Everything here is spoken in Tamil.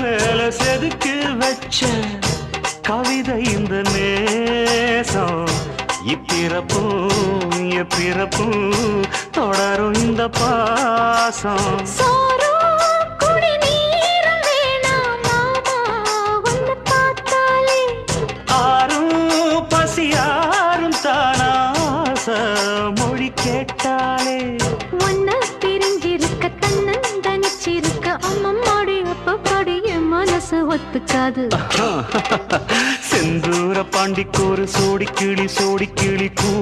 மேல செதுக்கு வச்ச கவிதை இந்த நேசம் இப்பிறப்பும் எப்பிறப்பும் தொடரும் இந்த பாசம் ஆரும் பசியாரும் தானாச மொழி கேட்டாலே ஒன்ன பிரிஞ்சிருக்க தன்னந்தனிச்சிருக்க அம்மம்மாடி அப்பப்படி என் மனசு ஒத்துக்காது செந்தூர பாண்டிக்கு ஒரு சோடி கிளி கூ